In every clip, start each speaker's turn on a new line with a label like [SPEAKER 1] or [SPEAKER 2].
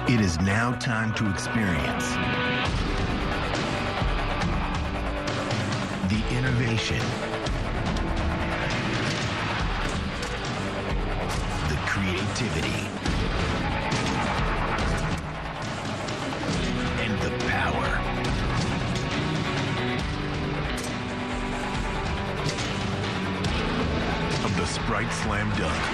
[SPEAKER 1] It is now time to experience the innovation, the creativity, and the power. Of the Sprite Slam Dunk.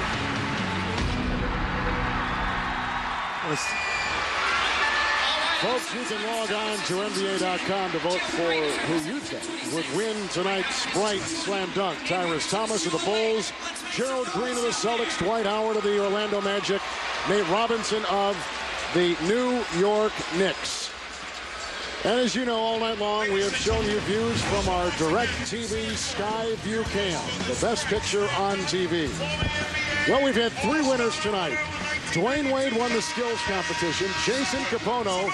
[SPEAKER 2] Folks, you can log on to NBA.com to vote for who you think would win tonight's Sprite Slam Dunk. Tyrus Thomas of the Bulls, Gerald Green of the Celtics, Dwight Howard of the Orlando Magic, Nate Robinson of the New York Knicks. And as you know, all night long, we have shown you views from our DirecTV Sky View Cam, the best picture on TV. Well, we've had 3 winners tonight. Dwayne Wade won the skills competition. Jason Capono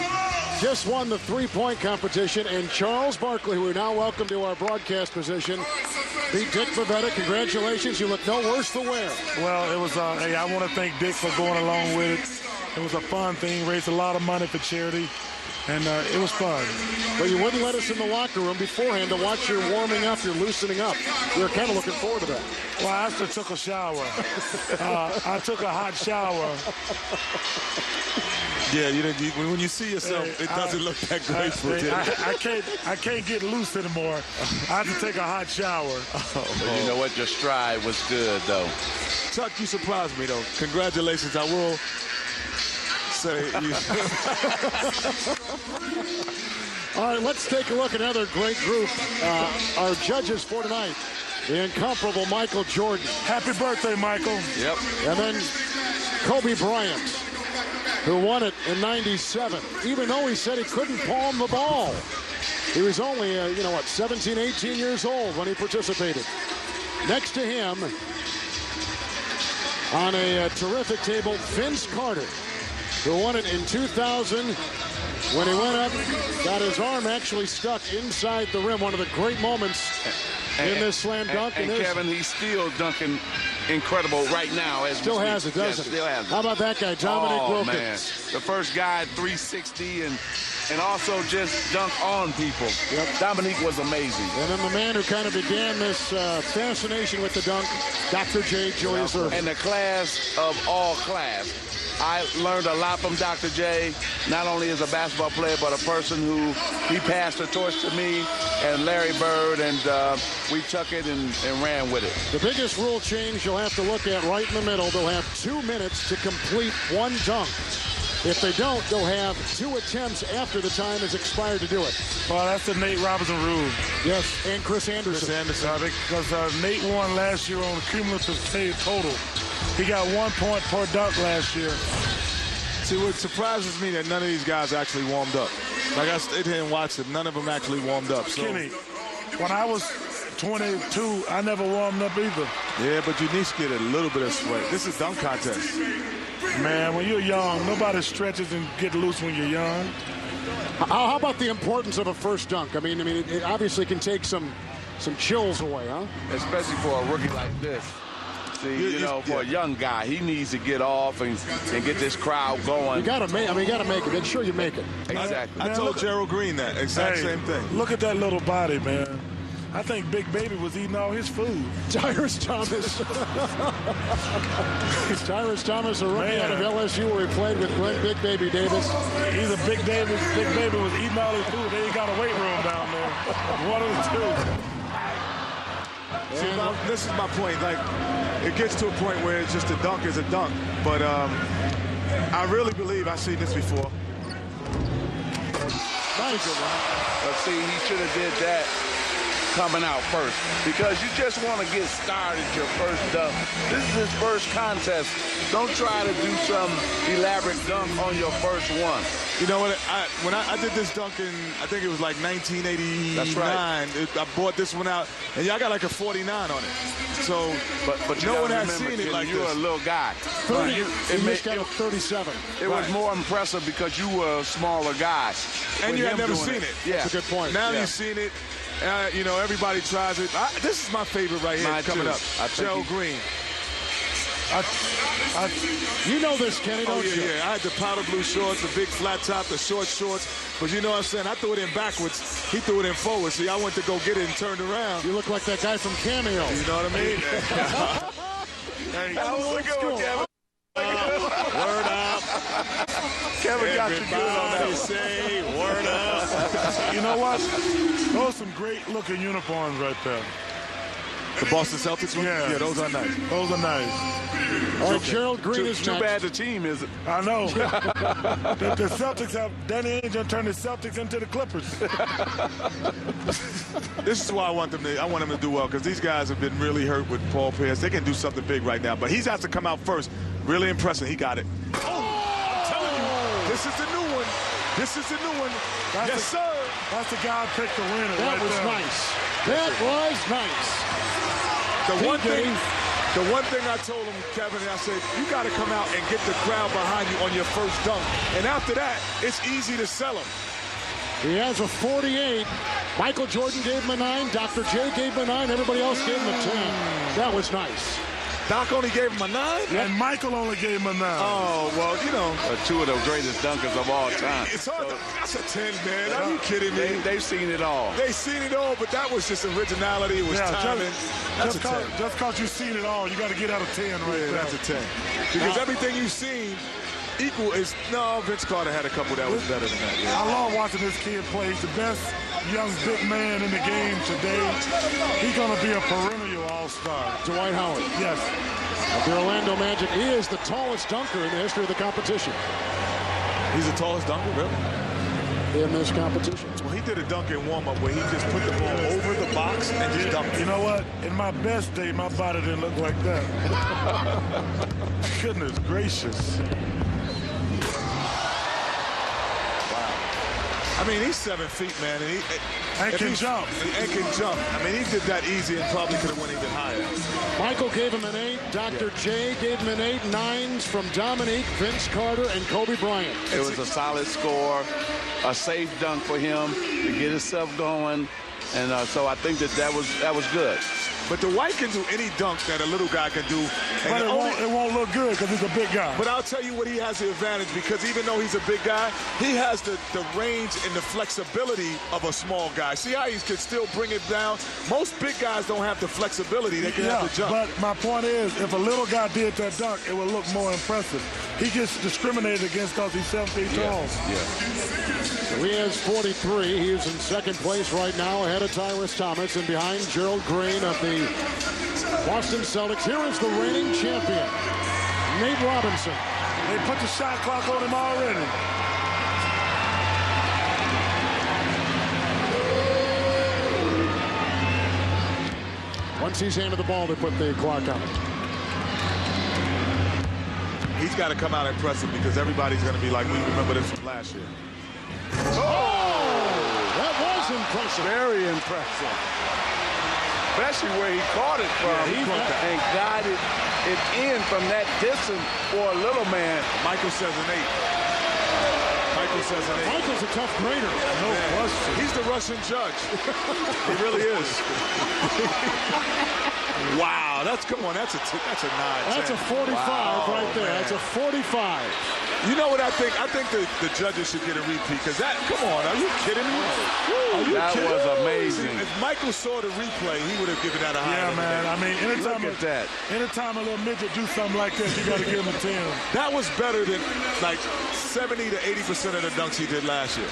[SPEAKER 2] just won the 3-point competition. And Charles Barkley, who we now welcome to our broadcast position, beat Dick Bavetta. Congratulations. You look no worse for wear.
[SPEAKER 3] Well, it was, hey, I want to thank Dick for going along with it. It was a fun thing, raised a lot of money for charity. And it was fun.
[SPEAKER 2] But you wouldn't let us in the locker room beforehand to watch your warming up, your loosening up. We were kind of looking forward to that.
[SPEAKER 3] Well, I actually took a shower. I took a hot shower.
[SPEAKER 4] Yeah, when you see yourself, it doesn't look that graceful.
[SPEAKER 3] I can't get loose anymore. I had to take a hot shower.
[SPEAKER 5] But you know what? Your stride was good, though.
[SPEAKER 4] Chuck, you surprised me, though. Congratulations. I will say.
[SPEAKER 2] All right, let's take a look at another great group. Our judges for tonight, the incomparable Michael Jordan.
[SPEAKER 3] Happy birthday, Michael.
[SPEAKER 5] Yep.
[SPEAKER 2] And then Kobe Bryant, who won it in '97, even though he said he couldn't palm the ball. He was only, 17, 18 years old when he participated. Next to him, on a terrific table, Vince Carter, who won it in 2000 when he went up, got his arm actually stuck inside the rim. One of the great moments in this slam dunk.
[SPEAKER 5] And Kevin, he's still dunking incredible right now.
[SPEAKER 2] Still has it, doesn't he?
[SPEAKER 5] Still has it.
[SPEAKER 2] How about that guy, Dominic Wilkins?
[SPEAKER 5] Man. The first guy at 360 and also just dunk on people.
[SPEAKER 2] Yep.
[SPEAKER 5] Dominique was amazing.
[SPEAKER 2] And then the man who kind of began this fascination with the dunk, Dr. J. Julius Erving.
[SPEAKER 5] And the class of all class. I learned a lot from Dr. J, not only as a basketball player, but a person who he passed the torch to me and Larry Bird, and we took it and ran with it.
[SPEAKER 2] The biggest rule change you'll have to look at right in the middle, they'll have 2 minutes to complete one dunk. If they don't, they'll have 2 attempts after the time has expired to do it.
[SPEAKER 3] Well, that's the Nate Robinson rule.
[SPEAKER 2] Yes, and Chris Anderson.
[SPEAKER 3] Because Nate won last year on the cumulative total. He got 1 point per dunk last year.
[SPEAKER 4] See, what surprises me that none of these guys actually warmed up. Like, I stayed here and watched it. None of them actually warmed up. So.
[SPEAKER 3] Kenny, when I was 22, I never warmed up either.
[SPEAKER 4] Yeah, but you need to get a little bit of sweat. This is a dunk contest.
[SPEAKER 3] Man, when you're young, nobody stretches and get loose when you're young.
[SPEAKER 2] How about the importance of a first dunk? I mean, it obviously can take some chills away, huh?
[SPEAKER 5] Especially for a rookie like this. See, for a young guy, he needs to get off and get this crowd going.
[SPEAKER 2] You got to make it. Make sure you make it.
[SPEAKER 5] Exactly.
[SPEAKER 4] I told Gerald Green that exact same thing.
[SPEAKER 3] Look at that little body, man. I think Big Baby was eating all his food.
[SPEAKER 2] Tyrus Thomas. Tyrus Thomas, a rookie out of LSU where he played with Glenn Big Baby Davis.
[SPEAKER 3] Either Big Baby was eating all his food. They ain't got a weight room down there. One of the two.
[SPEAKER 4] See, this is my point. Like, it gets to a point where it's just a dunk is a dunk. But I really believe I've seen this before.
[SPEAKER 2] Nice.
[SPEAKER 5] But see, he should have did that coming out first, because you just want to get started your first dunk. This is his first contest. Don't try to do some elaborate dunk on your first one.
[SPEAKER 4] You know what? When I did this dunk in, I think it was like 1989.
[SPEAKER 5] That's right.
[SPEAKER 4] I bought this one out, and I got like a 49 on it. So,
[SPEAKER 5] but
[SPEAKER 4] no one has seen it like
[SPEAKER 5] you're
[SPEAKER 4] this.
[SPEAKER 5] a little guy.
[SPEAKER 2] 30. You just got a 37.
[SPEAKER 5] It was more impressive because you were a smaller guy.
[SPEAKER 4] And you had never seen it.
[SPEAKER 5] Yeah.
[SPEAKER 2] That's a good point.
[SPEAKER 4] Now you've seen it. Everybody tries it. This is my favorite right here coming up. Gerald Green.
[SPEAKER 2] You know this, Kenny, don't you?
[SPEAKER 4] Yeah. I had the powder blue shorts, the big flat top, the short shorts. But you know what I'm saying? I threw it in backwards. He threw it in forward. See, I went to go get it and turned around.
[SPEAKER 2] You look like that guy from Cameo.
[SPEAKER 4] You know what I mean?
[SPEAKER 5] That was a good one, Kevin.
[SPEAKER 2] Word up.
[SPEAKER 5] Kevin got you good on that.
[SPEAKER 2] Say word up.
[SPEAKER 3] You know what? Those are some great-looking uniforms right there.
[SPEAKER 4] The Boston Celtics one?
[SPEAKER 3] Yeah.
[SPEAKER 4] Yeah, those are nice.
[SPEAKER 3] Those are nice.
[SPEAKER 2] All right, Gerald Green is
[SPEAKER 5] Too
[SPEAKER 2] next.
[SPEAKER 5] bad the team is.
[SPEAKER 3] I know. the Celtics have Danny Ainge turned the Celtics into the Clippers.
[SPEAKER 4] This is why I want them to do well, because these guys have been really hurt with Paul Pierce. They can do something big right now, but he has to come out first. Really impressive. He got it. Oh, I'm telling you, this is the new one. This is the new one. Yes, sir.
[SPEAKER 3] That's the guy who picked the winner.
[SPEAKER 2] That
[SPEAKER 3] right
[SPEAKER 2] was
[SPEAKER 3] there.
[SPEAKER 2] nice. That was nice.
[SPEAKER 4] The one thing I told him, Kevin, I said, you got to come out and get the crowd behind you on your first dunk. And after that, it's easy to sell him.
[SPEAKER 2] He has a 48. Michael Jordan gave him a 9. Dr. J gave him a 9. Everybody else gave him a 10. That was nice.
[SPEAKER 4] Doc only gave him a 9?
[SPEAKER 3] And Michael only gave him a 9.
[SPEAKER 4] Oh, well, you know.
[SPEAKER 5] Two of the greatest dunkers of all time.
[SPEAKER 4] It's hard. That's a 10, man. Are you kidding me?
[SPEAKER 5] They've seen it all.
[SPEAKER 4] They've seen it all, but that was just originality. It was timing. That's a 10.
[SPEAKER 3] Just because you've seen it all, you got to get out of 10 right there.
[SPEAKER 4] That's a 10. Because everything you've seen equal is, no, Vince Carter had a couple that was better than that. Yeah.
[SPEAKER 3] I love watching this kid play. He's the best young big man in the game today. He's going to be a perennial all-star.
[SPEAKER 2] Dwight Howard.
[SPEAKER 3] Yes.
[SPEAKER 2] Of the Orlando Magic. He is the tallest dunker in the history of the competition.
[SPEAKER 4] He's the tallest dunker, really?
[SPEAKER 2] In this competition.
[SPEAKER 4] Well, he did a dunk in warm-up where he just put the ball over the box and just dunked.
[SPEAKER 3] You know what? In my best day, my body didn't look like that. Goodness gracious.
[SPEAKER 4] I mean, he's 7 feet, man. And
[SPEAKER 3] can jump.
[SPEAKER 4] And can jump. I mean, he did that easy and probably could have went even higher.
[SPEAKER 2] Michael gave him an 8. Dr. J gave him an 8. 9s from Dominique, Vince Carter, and Kobe Bryant.
[SPEAKER 5] It was a solid score, a safe dunk for him to get himself going. And so I think that was good.
[SPEAKER 4] But Dwight can do any dunk that a little guy can do.
[SPEAKER 3] But it won't look good because he's a big guy.
[SPEAKER 4] But I'll tell you what, he has the advantage, because even though he's a big guy, he has the range and the flexibility of a small guy. See how he can still bring it down? Most big guys don't have the flexibility. They can have the jump.
[SPEAKER 3] But my point is, if a little guy did that dunk, it would look more impressive. He gets discriminated against because he's 7 feet tall.
[SPEAKER 2] So he has 43. He is in second place right now, ahead of Tyrus Thomas, and behind Gerald Green of the Boston Celtics. Here is the reigning champion, Nate Robinson.
[SPEAKER 3] They put the shot clock on him already.
[SPEAKER 2] Once he's handed the ball, they put the clock on him.
[SPEAKER 4] He's got to come out impressive, because everybody's going to be like, we remember this from last year.
[SPEAKER 2] That was impressive.
[SPEAKER 5] Very impressive. Especially where he caught it from and guided it in from that distance for a little man.
[SPEAKER 4] Michael says an 8. Michael says an 8.
[SPEAKER 2] Michael's a tough grader.
[SPEAKER 4] No question. He's the Russian judge. He really is. Wow, that's a 9.
[SPEAKER 2] That's a 45 right there. That's a 45.
[SPEAKER 4] You know what I think? I think the judges should get a repeat, because come on, are you kidding me?
[SPEAKER 5] That was amazing.
[SPEAKER 4] If Michael saw the replay, he would have given that a high.
[SPEAKER 3] Yeah, man. I mean, anytime a little midget do something like that, you got to give him a 10.
[SPEAKER 4] That was better than like 70 to 80% of the dunks he did last year.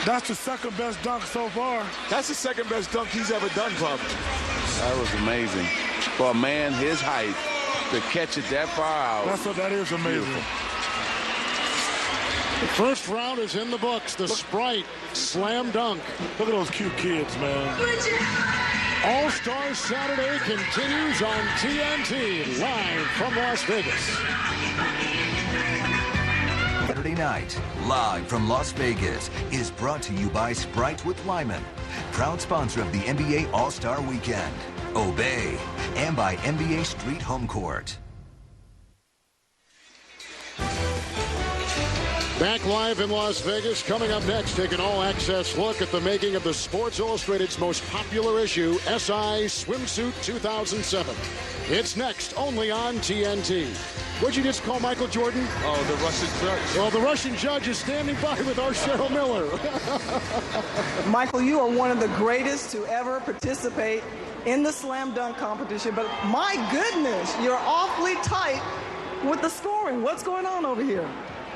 [SPEAKER 3] That's the second best dunk so far.
[SPEAKER 4] That's the second best dunk he's ever done, probably.
[SPEAKER 5] That was amazing. For a man his height to catch it that far out.
[SPEAKER 3] That is amazing.
[SPEAKER 5] Beautiful.
[SPEAKER 2] The first round is in the books. The Sprite Slam Dunk.
[SPEAKER 3] Look at those cute kids, man.
[SPEAKER 2] All-Star Saturday continues on TNT, live from Las Vegas.
[SPEAKER 6] Saturday night, live from Las Vegas, is brought to you by Sprite with Lyman, proud sponsor of the NBA All-Star Weekend. Obey, and by NBA Street Home Court.
[SPEAKER 2] Back live in Las Vegas. Coming up next, take an all-access look at the making of the Sports Illustrated's most popular issue, SI Swimsuit 2007. It's next, only on TNT. What'd you just call Michael Jordan?
[SPEAKER 4] Oh, the Russian judge.
[SPEAKER 2] Well, the Russian judge is standing by with our Cheryl Miller.
[SPEAKER 7] Michael, you are one of the greatest to ever participate in the slam dunk competition, but my goodness, you're awfully tight with the scoring. What's going on over here?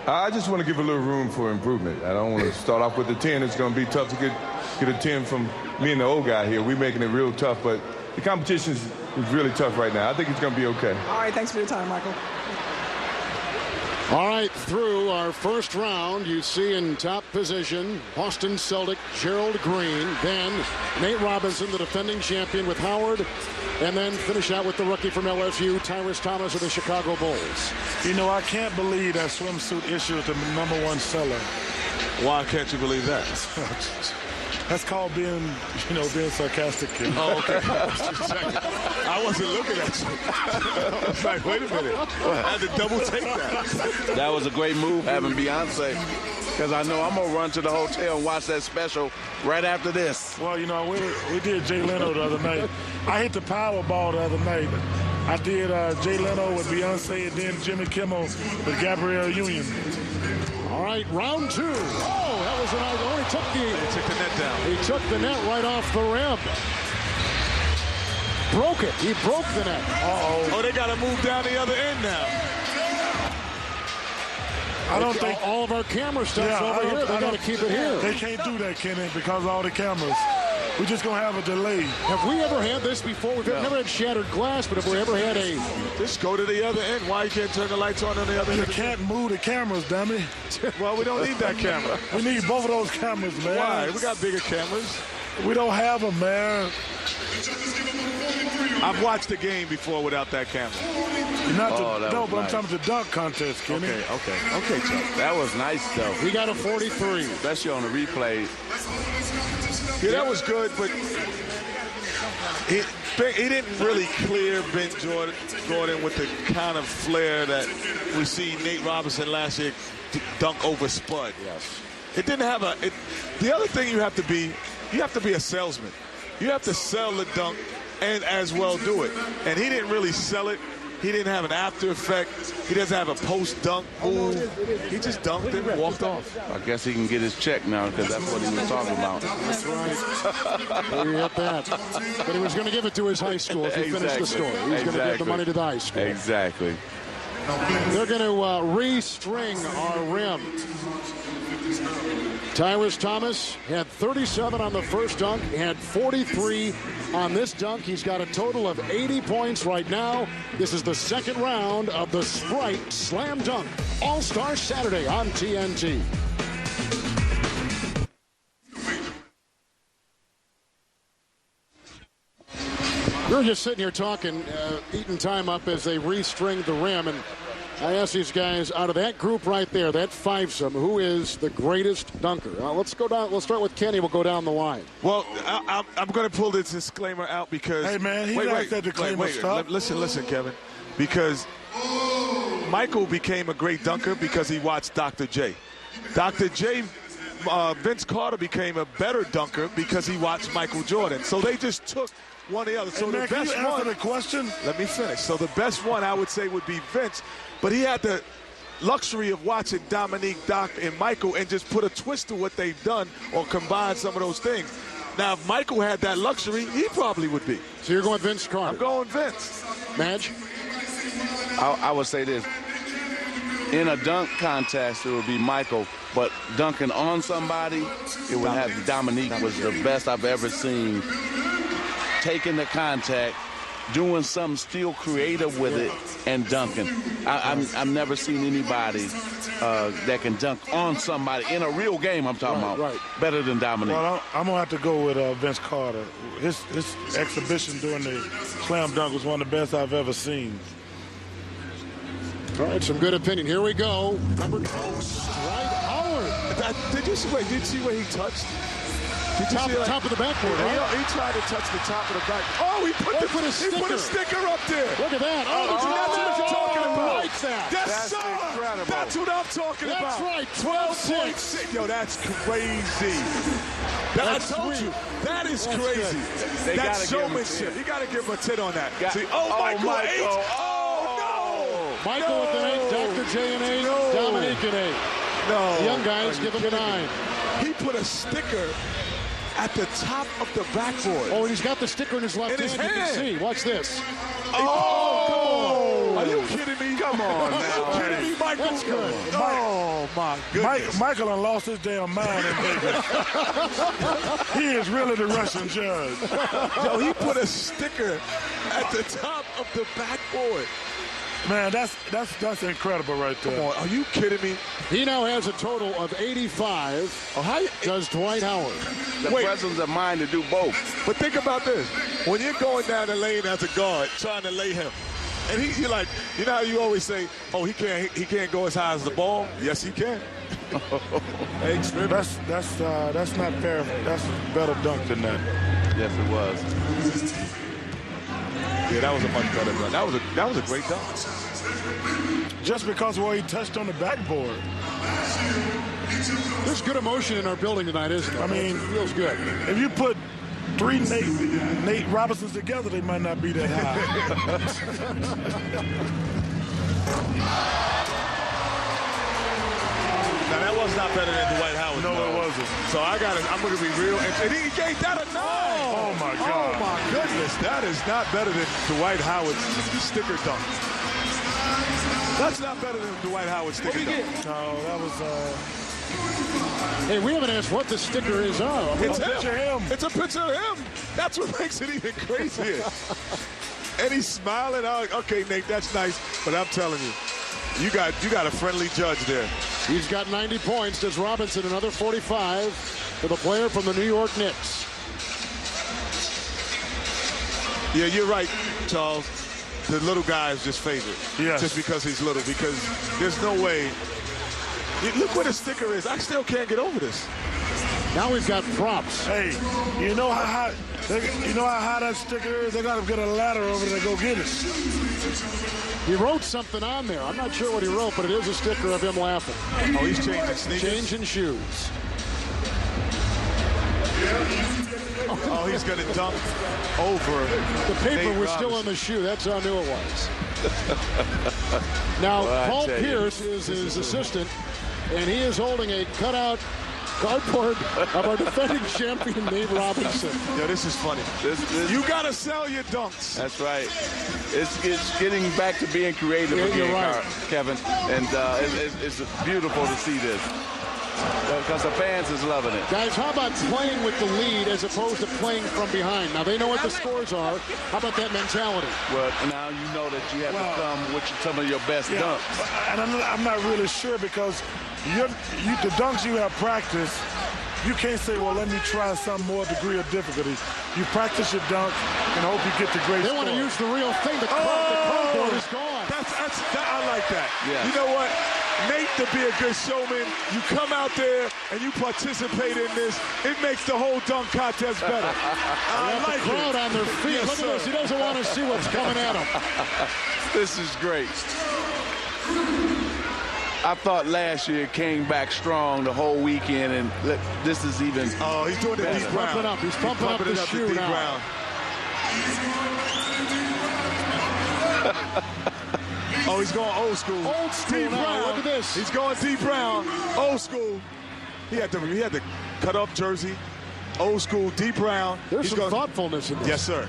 [SPEAKER 8] I just want to give a little room for improvement. I don't want to start off with a 10. It's going to be tough to get a 10 from me and the old guy here. We're making it real tough, but the competition is really tough right now. I think it's going to be okay.
[SPEAKER 7] All right, thanks for your time, Michael.
[SPEAKER 2] All right, through our first round, you see in top position, Boston Celtic, Gerald Green, then Nate Robinson, the defending champion with Howard, and then finish out with the rookie from LSU, Tyrus Thomas of the Chicago Bulls.
[SPEAKER 3] You know, I can't believe that swimsuit issue is the #1 seller.
[SPEAKER 4] Why can't you believe that?
[SPEAKER 3] That's called being sarcastic, kid.
[SPEAKER 4] Oh, okay. I wasn't looking at you. I was like, wait a minute. I had to double take that.
[SPEAKER 5] That was a great move having Beyonce, because I know I'm going to run to the hotel and watch that special right after this.
[SPEAKER 3] Well, you know, we did Jay Leno the other night. I hit the Powerball the other night. I did Jay Leno with Beyonce and then Jimmy Kimmel with Gabrielle Union.
[SPEAKER 2] All right, round two. Oh, that was a nice. Oh, he took
[SPEAKER 4] the net down.
[SPEAKER 2] He took the net right off the rim. Broke it. He broke the net.
[SPEAKER 4] Uh-oh. Oh, they got to move down the other end now.
[SPEAKER 3] I don't think
[SPEAKER 2] all of our camera stuff's over here. They got to keep it here.
[SPEAKER 3] They can't do that, Kenny, because of all the cameras. We're just going to have a delay.
[SPEAKER 2] Have we ever had this before? We've never had shattered glass, but have we ever had a...
[SPEAKER 4] Just go to the other end. Why you can't turn the lights on the other end?
[SPEAKER 3] You can't move the cameras, dummy.
[SPEAKER 4] Well, we don't need that camera.
[SPEAKER 3] We need both of those cameras, man.
[SPEAKER 4] Why? We got bigger cameras.
[SPEAKER 3] We don't have them, man.
[SPEAKER 4] I've watched the game before without that camera.
[SPEAKER 3] But
[SPEAKER 5] nice.
[SPEAKER 3] I'm talking about the dunk contest, Kenny.
[SPEAKER 4] Okay, Chuck.
[SPEAKER 5] That was nice, though.
[SPEAKER 2] We got a 43.
[SPEAKER 5] Especially on the replay.
[SPEAKER 4] Yeah, that was good, but he didn't really clear Ben Gordon with the kind of flair that we see Nate Robinson last year dunk over Spud.
[SPEAKER 2] Yes.
[SPEAKER 4] It didn't have the other thing you have to be a salesman. You have to sell the dunk and as well do it. And he didn't really sell it. He didn't have an after effect. He doesn't have a post-dunk move. He just dunked and walked off.
[SPEAKER 5] I guess he can get his check now, because that's what he was talking about.
[SPEAKER 2] That's right. He hit that. But he was going to give it to his high school if he finished the story. He was going to give the money to the high school.
[SPEAKER 5] Exactly.
[SPEAKER 2] They're going to restring our rim. Tyrus Thomas had 37 on the first dunk. He had 43 on this dunk. He's got a total of 80 points right now. This is the second round of the Sprite Slam Dunk All-Star Saturday on TNT. We were just sitting here talking, eating time up as they restring the rim, and I asked these guys, out of that group right there, that fivesome, who is the greatest dunker? Let's go down. Let's start with Kenny. We'll go down the line.
[SPEAKER 4] Well, I'm going to pull this disclaimer out because...
[SPEAKER 3] Hey, man, he likes that disclaimer stuff.
[SPEAKER 4] Listen, Kevin. Because Michael became a great dunker because he watched Dr. J. Dr. J, Vince Carter became a better dunker because he watched Michael Jordan. So they just took one or the other. So
[SPEAKER 3] hey, man,
[SPEAKER 4] the best
[SPEAKER 3] can you answer
[SPEAKER 4] one...
[SPEAKER 3] the question?
[SPEAKER 4] Let me finish. So the best one, I would say, would be Vince. But he had the luxury of watching Dominique, Doc, and Michael and just put a twist to what they've done or combine some of those things. Now, if Michael had that luxury, he probably would be.
[SPEAKER 2] So you're going Vince Carter?
[SPEAKER 4] I'm going Vince.
[SPEAKER 2] Madge?
[SPEAKER 5] I would say this. In a dunk contest, it would be Michael. But dunking on somebody, it would have Dominique was the best I've ever seen. Taking the contact, doing something still creative with it, and dunking. I've never seen anybody that can dunk on somebody in a real game. I'm talking about better than Dominique.
[SPEAKER 3] Well, I'm gonna have to go with Vince Carter. His exhibition during the slam dunk was one of the best I've ever seen.
[SPEAKER 2] All right, some good opinion. Here we go. Number 2, Dwight Howard.
[SPEAKER 4] Did you see where he touched?
[SPEAKER 2] Top of the backboard, right?
[SPEAKER 4] He tried to touch the top of the back. Oh, he put a sticker up there.
[SPEAKER 2] Look at that.
[SPEAKER 4] That's what I'm talking about.
[SPEAKER 2] Like that.
[SPEAKER 4] That's incredible. That's what I'm talking about.
[SPEAKER 2] That's right,
[SPEAKER 4] 12.6. Yo, that's crazy. I told you, that is crazy. That's showmanship. You got to give him a 10 on that. See, Michael, 8. Oh, no.
[SPEAKER 2] Michael with an 8, Dr. J an 8, Dominique an 8.
[SPEAKER 4] No.
[SPEAKER 2] The young guys give him a 9.
[SPEAKER 4] He put a sticker at the top of the backboard.
[SPEAKER 2] Oh, and he's got the sticker in his left hand. You can see. Watch this.
[SPEAKER 4] Oh, come on. Are you kidding me? Come on now. Are you kidding me, Michael?
[SPEAKER 2] That's good.
[SPEAKER 4] Oh, my goodness.
[SPEAKER 3] Michael done lost his damn mind in Vegas. He is really the Russian judge.
[SPEAKER 4] Yo, he put a sticker at the top of the backboard.
[SPEAKER 3] Man, that's incredible right there.
[SPEAKER 4] Come on, are you kidding me?
[SPEAKER 2] He now has a total of 85.
[SPEAKER 4] Oh, how
[SPEAKER 2] does Dwight Howard?
[SPEAKER 5] The presence of mind to do both.
[SPEAKER 4] But think about this. When you're going down the lane as a guard, trying to lay him, and you're like, you know how you always say, oh, he can't go as high as the ball? Yes, he can.
[SPEAKER 3] Hey, that's not fair. That's a better dunk than that.
[SPEAKER 5] Yes, it was.
[SPEAKER 4] Yeah, that was a much better run. That was a great dunk.
[SPEAKER 3] Just because of where he touched on the backboard.
[SPEAKER 2] There's good emotion in our building tonight, isn't it?
[SPEAKER 3] I mean,
[SPEAKER 2] it feels good.
[SPEAKER 3] If you put 3 Nate Robinsons together, they might not be that high.
[SPEAKER 4] Now, that was not better than Dwight Howard.
[SPEAKER 3] No, it wasn't.
[SPEAKER 4] So I'm going to be real. And he gave that a 9.
[SPEAKER 3] Oh, my God.
[SPEAKER 4] Oh, my goodness. That is not better than Dwight Howard's sticker dunk. That's not better than Dwight Howard's sticker dunk.
[SPEAKER 3] No, that was...
[SPEAKER 2] Hey, we haven't asked what the sticker is on.
[SPEAKER 4] It's a picture of him. It's a picture of him. That's what makes it even crazier. And he's smiling. Okay, Nate, that's nice. But I'm telling you, you got a friendly judge there.
[SPEAKER 2] He's got 90 points. Does Robinson another 45 for the player from the New York Knicks?
[SPEAKER 4] Yeah, you're right, Charles. The little guy is just favored.
[SPEAKER 3] Yes.
[SPEAKER 4] Just because he's little. Because there's no way. Look where the sticker is. I still can't get over this.
[SPEAKER 2] Now we've got props.
[SPEAKER 3] Hey, you know how high that sticker is? They got to get a ladder over there to go get it.
[SPEAKER 2] He wrote something on there. I'm not sure what he wrote, but it is a sticker of him laughing.
[SPEAKER 4] Oh, he's changing sneakers?
[SPEAKER 2] Changing shoes.
[SPEAKER 4] Oh, he's going to dunk over.
[SPEAKER 2] The paper
[SPEAKER 4] Nate
[SPEAKER 2] was
[SPEAKER 4] Robinson.
[SPEAKER 2] still on the shoe. That's how I knew it was. Now, Paul Pierce is his assistant, and he is holding a cutout cardboard of our defending champion, Nate Robinson.
[SPEAKER 4] Yeah, this is funny. You got to sell your dunks.
[SPEAKER 5] That's right. It's getting back to being creative again,
[SPEAKER 2] right.
[SPEAKER 5] Kevin. And it's beautiful to see this. Because the fans is loving it.
[SPEAKER 2] Guys, how about playing with the lead as opposed to playing from behind? Now, they know what the scores are. How about that mentality?
[SPEAKER 5] Well, now you know that you have to come with some of your best dunks.
[SPEAKER 3] And I'm not really sure because the dunks you have practiced, you can't say, well, let me try some more degree of difficulty. You practice your dunk and hope you get the great
[SPEAKER 2] They want to use the real thing. The cardboard is gone.
[SPEAKER 4] I like that.
[SPEAKER 5] Yeah.
[SPEAKER 4] You know what? Nate, to be a good showman, you come out there and you participate in this. It makes the whole dunk contest better. I like
[SPEAKER 2] the crowd on their feet.
[SPEAKER 4] Yes,
[SPEAKER 2] Look
[SPEAKER 4] sir.
[SPEAKER 2] at this. He doesn't want to see what's coming at him.
[SPEAKER 5] This is great. I thought last year it came back strong the whole weekend, and this is even.
[SPEAKER 4] Oh, he's doing the deep brown.
[SPEAKER 2] He's pumping up the shoe now.
[SPEAKER 4] Brown. Oh, he's going old school.
[SPEAKER 2] Old school
[SPEAKER 4] Deep
[SPEAKER 2] now.
[SPEAKER 4] Brown.
[SPEAKER 2] Look at this.
[SPEAKER 4] He's going deep brown. Old school. He had the cut off jersey. Old school, deep brown.
[SPEAKER 2] There's some thoughtfulness in this.
[SPEAKER 4] Yes, sir.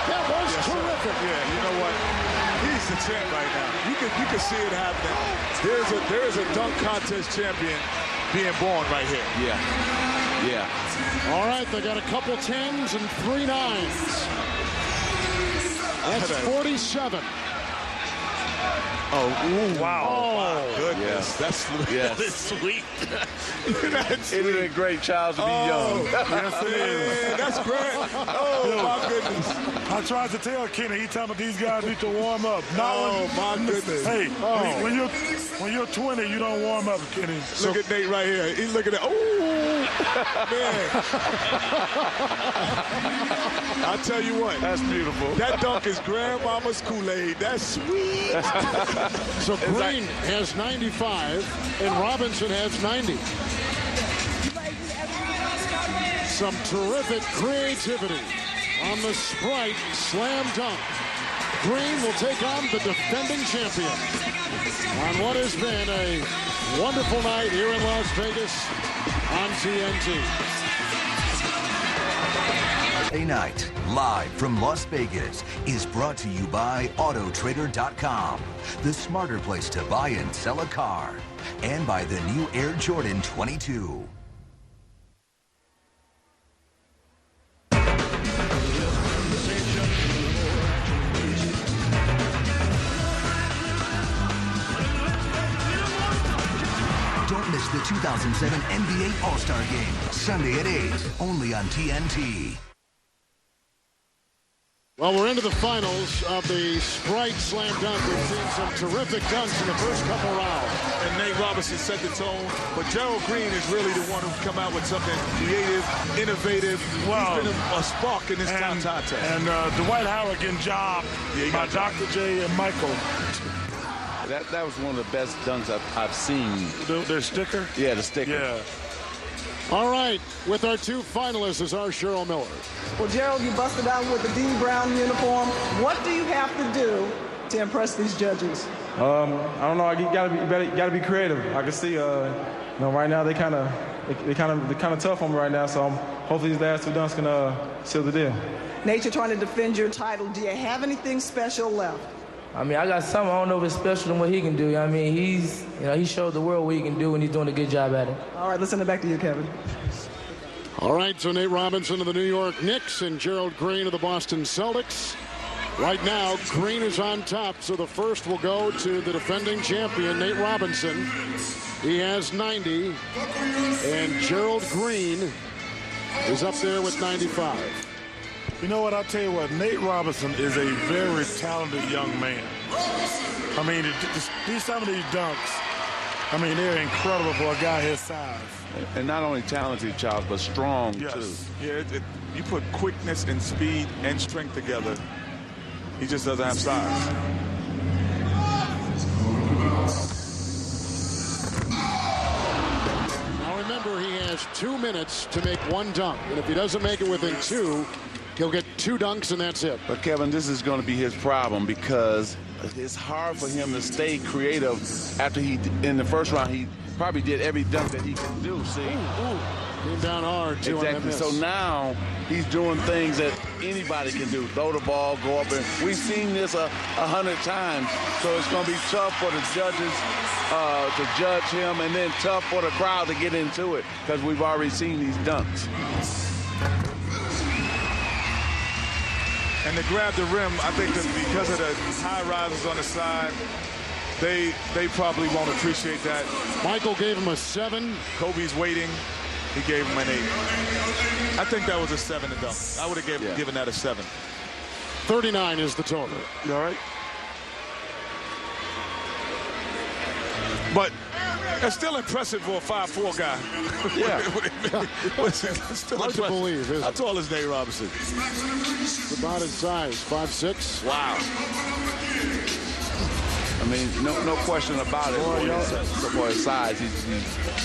[SPEAKER 2] That was terrific.
[SPEAKER 4] Yeah, you know what? He's the champ right now. You can see it happening. There is a dunk contest champion being born right here.
[SPEAKER 5] Yeah.
[SPEAKER 2] All right, they got a couple 10s and 3 9s. That's 47.
[SPEAKER 4] Oh,
[SPEAKER 3] Wow.
[SPEAKER 4] Oh, my goodness.
[SPEAKER 5] Yeah.
[SPEAKER 4] That's really sweet. That's
[SPEAKER 5] Isn't it great, Charles, to be young?
[SPEAKER 3] Yes, it is.
[SPEAKER 4] Man, that's great. Oh, my goodness.
[SPEAKER 3] I tried to tell Kenny, he told me these guys need to warm up.
[SPEAKER 4] Oh, my goodness.
[SPEAKER 3] Hey, when you're 20, you don't warm up, Kenny.
[SPEAKER 4] Look at Nate right here. He's looking at, oh, man. I'll tell you what.
[SPEAKER 5] That's beautiful.
[SPEAKER 4] That dunk is grandmama's Kool-Aid. That's sweet.
[SPEAKER 2] So Green has 95 and Robinson has 90. Some terrific creativity on the Sprite slam dunk. Green will take on the defending champion on what has been a wonderful night here in Las Vegas on TNT.
[SPEAKER 6] Friday night, live from Las Vegas, is brought to you by Autotrader.com, the smarter place to buy and sell a car, and by the new Air Jordan 22. Don't miss the 2007 NBA All-Star Game, Sunday at 8, only on TNT.
[SPEAKER 2] Well, we're into the finals of the Sprite Slam Dunk. We've seen some terrific dunks in the first couple rounds.
[SPEAKER 4] And Nate Robinson set the tone, but Gerald Green is really the one who's come out with something creative, innovative.
[SPEAKER 3] Wow.
[SPEAKER 4] He's been a spark in this top test.
[SPEAKER 3] And Dwight Howard getting jobbed by Dr. J and Michael.
[SPEAKER 5] That was one of the best dunks I've seen.
[SPEAKER 3] The sticker?
[SPEAKER 5] Yeah, the sticker.
[SPEAKER 3] Yeah.
[SPEAKER 2] All right, with our two finalists is our Cheryl Miller.
[SPEAKER 7] Well, Gerald, you busted out with the Dean Brown uniform. What do you have to do to impress these judges?
[SPEAKER 9] I don't know. You gotta be creative. I can see. Right now they're kind of tough on me right now. So hopefully these last two dunks can seal the deal.
[SPEAKER 7] Nate, you're trying to defend your title. Do you have anything special left?
[SPEAKER 10] I mean, I got something. I don't know if it's special than what he can do. I mean, he showed the world what he can do, and he's doing a good job at it.
[SPEAKER 7] All right, let's send it back to you, Kevin.
[SPEAKER 2] All right, so Nate Robinson of the New York Knicks and Gerald Green of the Boston Celtics. Right now, Green is on top, so the first will go to the defending champion, Nate Robinson. He has 90, and Gerald Green is up there with 95.
[SPEAKER 3] You know what, I'll tell you what, Nate Robinson is a very talented young man. I mean, some of these dunks, I mean, they're incredible for a guy his size.
[SPEAKER 5] And not only talented, Charles, but strong, too.
[SPEAKER 4] Yeah, you put quickness and speed and strength together. He just doesn't have size.
[SPEAKER 2] Now remember, he has 2 minutes to make one dunk, and if he doesn't make it within 2, he'll get 2 dunks and that's it.
[SPEAKER 5] But, Kevin, this is going to be his problem because it's hard for him to stay creative after in the first round, he probably did every dunk that he can do, see?
[SPEAKER 2] Came down hard, too.
[SPEAKER 5] Exactly. So now he's doing things that anybody can do. Throw the ball, go up, and we've seen this 100 times. So it's going to be tough for the judges to judge him, and then tough for the crowd to get into it because we've already seen these dunks.
[SPEAKER 4] And to grab the rim, I think that because of the high rises on the side, they probably won't appreciate that.
[SPEAKER 2] Michael gave him a 7.
[SPEAKER 4] Kobe's waiting. He gave him an 8. I think that was a 7 to dunk. I would have given that a 7.
[SPEAKER 2] 39 is the total.
[SPEAKER 3] You all right?
[SPEAKER 4] But it's still impressive for a 5'4" guy.
[SPEAKER 5] Yeah.
[SPEAKER 4] Still
[SPEAKER 2] hard to believe, isn't it?
[SPEAKER 4] How tall is Nate Robinson?
[SPEAKER 2] It's about his size, 5'6".
[SPEAKER 4] Wow.
[SPEAKER 5] I mean, no question about it. For his size,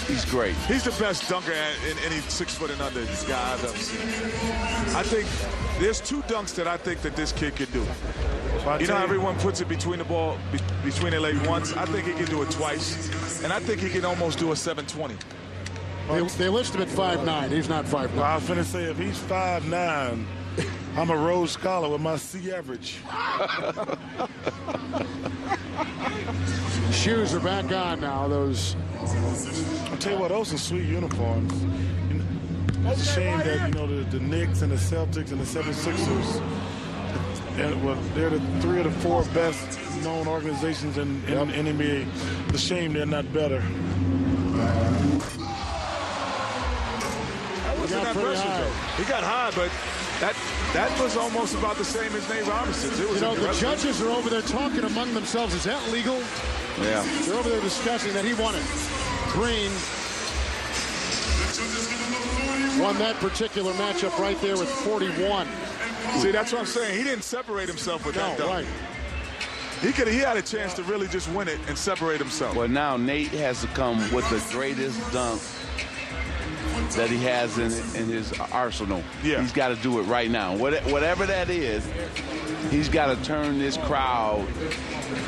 [SPEAKER 5] he's great.
[SPEAKER 4] He's the best dunker in any 6 foot and under guy I've ever seen. I think there's 2 dunks that I think that this kid can do. You know how everyone puts it between the ball, between their legs once? I think he can do it twice. And I think he can almost do a 720.
[SPEAKER 2] They list him at 5'9". He's not 5'9".
[SPEAKER 3] Well, I was going to say, if he's 5'9", I'm a Rhodes Scholar with my C average.
[SPEAKER 2] Shoes are back on now. I'll
[SPEAKER 3] tell you what, those are sweet uniforms. It's a shame that, the Knicks and the Celtics and the 76ers, they're the 3 of the 4 best known organizations in NBA. It's a shame they're not better.
[SPEAKER 4] He got high, but that was almost about the same as Nate Robinson's.
[SPEAKER 2] The judges are over there talking among themselves. Is that legal?
[SPEAKER 4] Yeah.
[SPEAKER 2] They're over there discussing that he won it. Green won that particular matchup right there with 41.
[SPEAKER 4] See, that's what I'm saying. He didn't separate himself with that dunk.
[SPEAKER 2] Right.
[SPEAKER 4] He had a chance to really just win it and separate himself.
[SPEAKER 5] Well, now Nate has to come with the greatest dunk that he has in his arsenal.
[SPEAKER 4] Yeah.
[SPEAKER 5] He's got to do it right now. Whatever that is, he's got to turn this crowd.
[SPEAKER 3] The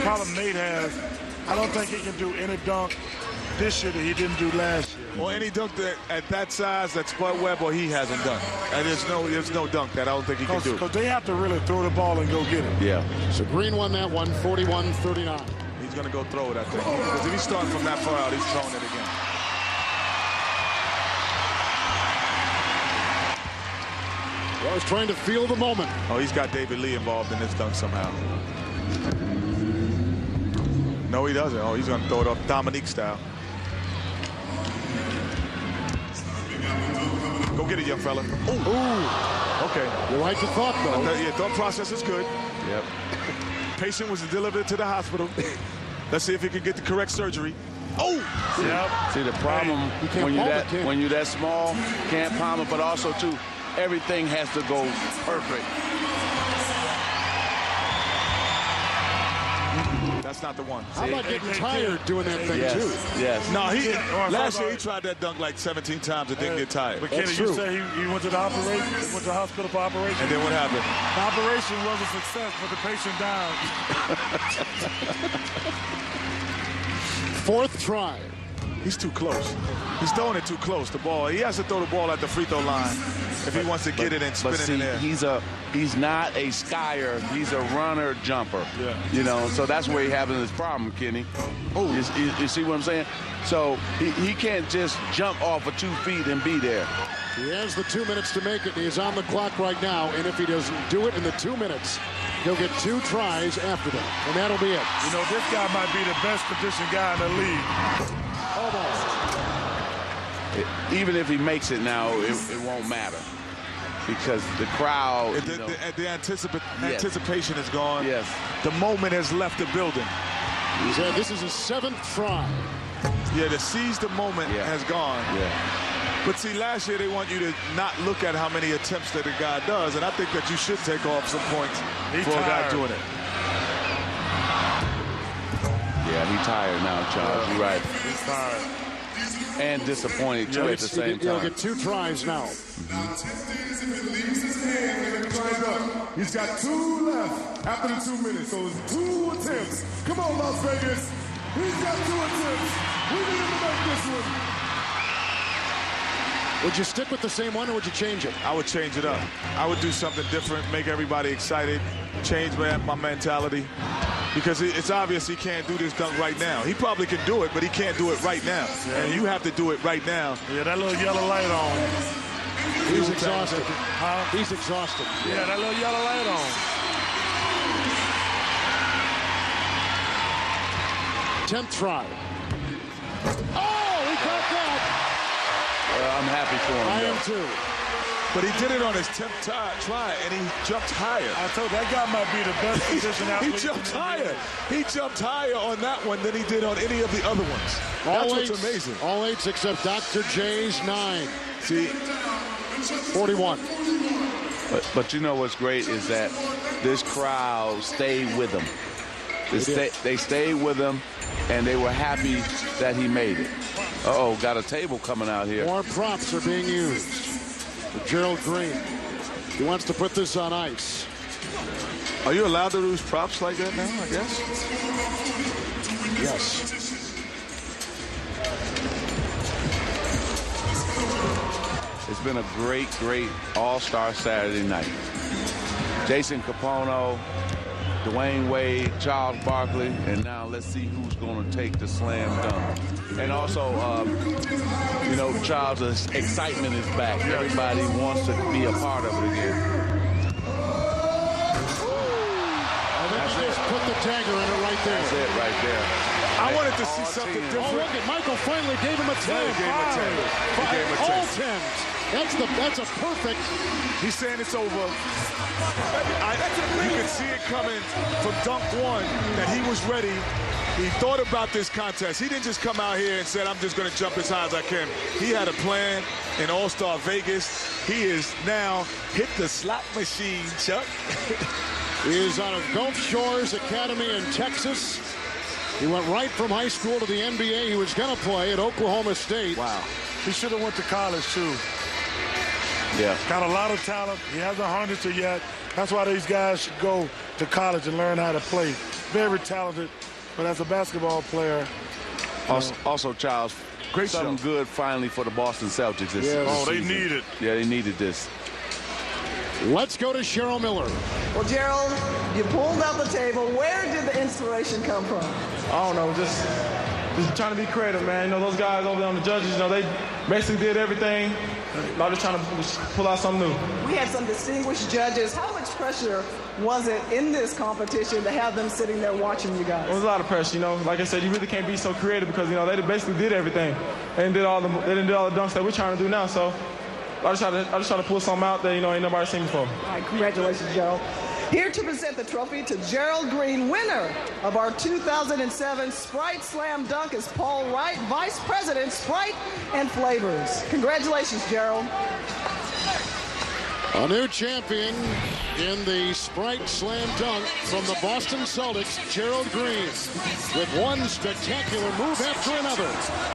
[SPEAKER 3] problem Nate has, I don't think he can do any dunk this year that he didn't do last year.
[SPEAKER 4] Or any dunk at that size that Spud Webb or he hasn't done. And there's no dunk that I don't think he can do.
[SPEAKER 3] Because they have to really throw the ball and go get it.
[SPEAKER 5] Yeah.
[SPEAKER 2] So Green won that one, 41-39.
[SPEAKER 4] He's going to go throw it, I think. Because if he's starting from that far out, he's throwing it again.
[SPEAKER 2] Well, he's trying to feel the moment.
[SPEAKER 4] Oh, he's got David Lee involved in this dunk somehow. No, he doesn't. Oh, he's going to throw it off Dominique style. Go get it, young fella. Ooh. Okay.
[SPEAKER 2] You like the thought, though.
[SPEAKER 4] Yeah, thought process is good.
[SPEAKER 5] Yep.
[SPEAKER 4] Patient was delivered to the hospital. Let's see if he can get the correct surgery. Oh!
[SPEAKER 3] Yep.
[SPEAKER 5] See, the problem when you're that small, can't palm it, but also, too, everything has to go perfect.
[SPEAKER 4] That's not the one.
[SPEAKER 2] How about getting tired doing that thing, too?
[SPEAKER 5] Yes.
[SPEAKER 4] No, last year he tried that dunk like 17 times and didn't get tired.
[SPEAKER 3] But Kenny, you say he went to the operation, went to the hospital for operation.
[SPEAKER 4] And then what happened?
[SPEAKER 3] The operation was a success, but the patient died.
[SPEAKER 2] Fourth try.
[SPEAKER 4] He's too close. He's throwing it too close, the ball. He has to throw the ball at the free throw line if he wants to get it and spin it in there.
[SPEAKER 5] He's not a skier. He's a runner jumper.
[SPEAKER 3] Yeah.
[SPEAKER 5] You know, so that's where he's having this problem, Kenny. Oh, you see what I'm saying? So he can't just jump off of 2 feet and be there.
[SPEAKER 2] He has the 2 minutes to make it. He is on the clock right now, and if he doesn't do it in the 2 minutes, he'll get 2 tries after that, and that'll be it.
[SPEAKER 3] You know, this guy might be the best conditioned guy in the league.
[SPEAKER 2] Almost.
[SPEAKER 5] Even if he makes it now, it won't matter because the crowd.
[SPEAKER 4] The anticipation is gone.
[SPEAKER 5] Yes.
[SPEAKER 4] The moment has left the building.
[SPEAKER 2] He said this is his 7th try.
[SPEAKER 4] Yeah, to seize the moment has gone.
[SPEAKER 5] Yeah.
[SPEAKER 4] But see, last year they want you to not look at how many attempts that a guy does, and I think that you should take off some points for a guy doing it.
[SPEAKER 5] Yeah, he's tired now, Charles. You're right.
[SPEAKER 3] He's tired.
[SPEAKER 5] And disappointed, too, at the same time.
[SPEAKER 2] He'll get 2 tries now.
[SPEAKER 3] He's got 2 left after the 2 minutes, so it's 2 attempts. Come on, Las Vegas. He's got 2 attempts. We need him to make this one.
[SPEAKER 2] Would you stick with the same one, or would you change it?
[SPEAKER 4] I would change it up. I would do something different, make everybody excited, change my mentality. Because it's obvious he can't do this dunk right now. He probably can do it, but he can't do it right now. Yeah. And you have to do it right now.
[SPEAKER 3] Yeah, that little yellow light on.
[SPEAKER 2] He's exhausted. He's exhausted.
[SPEAKER 3] Yeah, that little yellow light on.
[SPEAKER 2] 10th try. Oh, he caught that.
[SPEAKER 5] I'm happy for him.
[SPEAKER 2] I am too.
[SPEAKER 4] But he did it on his 10th try, and he jumped higher.
[SPEAKER 3] I told you, that guy might be the best position athlete.
[SPEAKER 4] He jumped higher. He jumped higher on that one than he did on any of the other ones. That's what's amazing.
[SPEAKER 2] All 8s except Dr. J's 9.
[SPEAKER 4] See,
[SPEAKER 2] 41.
[SPEAKER 5] But you know what's great is that this crowd stayed with him. They stayed with him, and they were happy that he made it. Uh-oh, got a table coming out here.
[SPEAKER 2] More props are being used. Gerald Green. He wants to put this on ice.
[SPEAKER 4] Are you allowed to use props like that now, I guess?
[SPEAKER 2] Yes.
[SPEAKER 5] It's been a great, great all-star Saturday night. Jason Kapono, Dwayne Wade, Charles Barkley, and now let's see who's going to take the slam dunk. And also, you know, Charles' excitement is back. Everybody wants to be a part of it again.
[SPEAKER 2] right there.
[SPEAKER 5] That's it right there.
[SPEAKER 4] I wanted to see something
[SPEAKER 2] Oh,
[SPEAKER 4] different.
[SPEAKER 2] look at Michael finally gave him a 10.
[SPEAKER 4] Yeah, he gave him a 10. He gave him a 10.
[SPEAKER 2] All 10s. That's a perfect.
[SPEAKER 4] He's saying it's over. You can see it coming from dunk one that he was ready. He thought about this contest. He didn't just come out here and said, I'm just going to jump as high as I can. He had a plan in All-Star Vegas. He is now hit the slot machine, Chuck.
[SPEAKER 2] He is out of Gulf Shores Academy in Texas. He went right from high school to the NBA. He was going to play at Oklahoma State.
[SPEAKER 3] Wow. He should have went to college, too.
[SPEAKER 5] Yeah.
[SPEAKER 3] Got a lot of talent. He hasn't harnessed it yet. That's why these guys should go to college and learn how to play. Very talented, but as a basketball player.
[SPEAKER 5] Also, Charles,
[SPEAKER 4] great
[SPEAKER 5] something
[SPEAKER 4] show.
[SPEAKER 5] good finally for the Boston Celtics this
[SPEAKER 3] Oh, they
[SPEAKER 5] season.
[SPEAKER 3] need it.
[SPEAKER 5] Yeah, they needed this.
[SPEAKER 2] Let's go to Cheryl Miller.
[SPEAKER 7] Well, Gerald, you pulled out the table. Where did the inspiration come from?
[SPEAKER 9] I don't know, just trying to be creative, man. You know, those guys over there on the judges, you know, they basically did everything. I'm just trying to pull out something new.
[SPEAKER 7] We had some distinguished judges. How much pressure was it in this competition to have them sitting there watching you guys?
[SPEAKER 9] It was a lot of pressure, you know. Like I said, you really can't be so creative because, you know, they basically did everything. They didn't do all the dunks that we're trying to do now. So I just try to pull something out that, you know, ain't nobody seen before.
[SPEAKER 7] All right, congratulations, Gerald. Here to present the trophy to Gerald Green, winner of our 2007 Sprite Slam Dunk, is Paul Wright, Vice President, Sprite and Flavors. Congratulations, Gerald.
[SPEAKER 2] A new champion in the Sprite Slam Dunk from the Boston Celtics, Gerald Green, with one spectacular move after another.